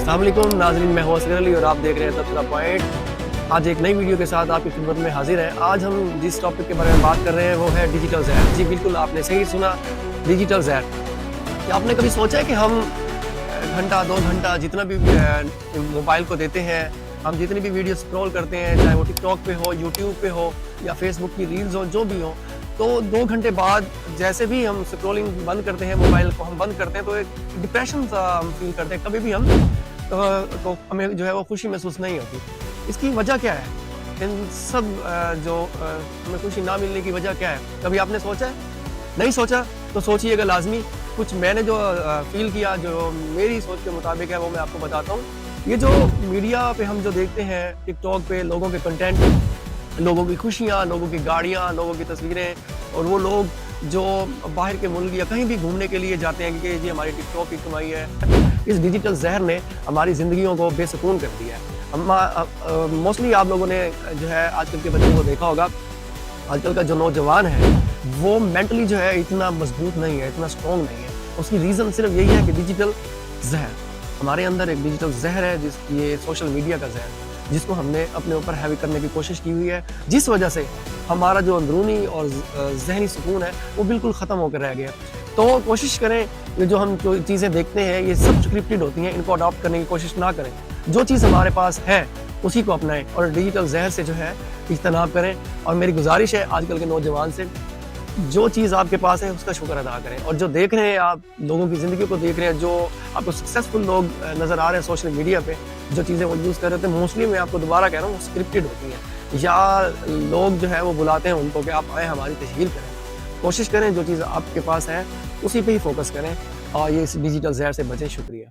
अस्सलाम वालेकुम नाज़रीन, मैं हूं असगर अली और आप देख रहे हैं तबसरा पॉइंट। आज एक नई वीडियो के साथ आपकी खिदमत में हाजिर है। आज हम जिस टॉपिक के बारे में बात कर रहे हैं वो है डिजिटल ज़हर। जी बिल्कुल, आपने सही सुना, डिजिटल ज़हर। क्या आपने कभी सोचा है कि हम घंटा 2 घंटा जितना भी मोबाइल को देते हैं, हम जितनी भी वीडियो स्क्रॉल करते हैं, चाहे वो टिकटॉक पे हो, यूट्यूब पे हो या फेसबुक की रील्स हो, जो भी हो, तो 2 घंटे बाद जैसे भी हम स्क्रॉलिंग बंद करते हैं, मोबाइल को हम बंद करते हैं, तो एक डिप्रेशन सा हम फील करते हैं। कभी भी हम तो हमें जो है वो खुशी महसूस नहीं होती। इसकी वजह क्या है? इन सब हमें खुशी ना मिलने की वजह क्या है? कभी आपने सोचा है? नहीं सोचा तो सोचिएगा लाजमी। कुछ मैंने जो फील किया, जो मेरी सोच के मुताबिक है, वो मैं आपको बताता हूँ। ये जो मीडिया पे हम जो देखते हैं, टिकटॉक पे लोगों के कंटेंट, लोगों की खुशियाँ, लोगों की गाड़ियाँ, लोगों की तस्वीरें, और वो लोग जो बाहर के मुल्क या कहीं भी घूमने के लिए जाते हैं कि ये हमारी टिकटॉक की कमाई है। इस डिजिटल जहर ने हमारी ज़िंदगियों को बेसुकून कर दिया है। मोस्टली आप लोगों ने जो है आजकल के बच्चों को देखा होगा, आजकल का जो नौजवान है वो मेंटली जो है इतना मजबूत नहीं है, इतना स्ट्रॉन्ग नहीं है। उसकी रीज़न सिर्फ यही है कि डिजिटल जहर, हमारे अंदर एक डिजिटल जहर है, ये सोशल मीडिया का जहर, जिसको हमने अपने ऊपर हैवी करने की कोशिश की हुई है, जिस वजह से हमारा जो अंदरूनी और ज़हनी सुकून है वो बिल्कुल ख़त्म होकर रह गया। तो कोशिश करें ये जो हम जो चीज़ें देखते हैं ये सब स्क्रिप्टेड होती हैं, इनको अडॉप्ट करने की कोशिश ना करें। जो चीज़ हमारे पास है उसी को अपनाएं और डिजिटल जहर से जो है इज्तनाब करें। और मेरी गुजारिश है आजकल के नौजवान से, जो चीज़ आपके पास है उसका शुक्र अदा करें। और जो देख रहे हैं आप, लोगों की ज़िंदगी को देख रहे हैं, जो आपको सक्सेसफुल लोग नज़र आ रहे हैं सोशल मीडिया पे, जो चीज़ें वो यूज़ कर रहे थे, मोस्टली मैं आपको दोबारा कह रहा हूँ, वो स्क्रिप्टेड होती हैं, या लोग जो है वो बुलाते हैं उनको कि आप आए हमारी तशहीर करें। कोशिश करें जो चीज़ आपके पास है उसी पे ही फोकस करें और ये इस डिजिटल ज़हर से बचें। शुक्रिया।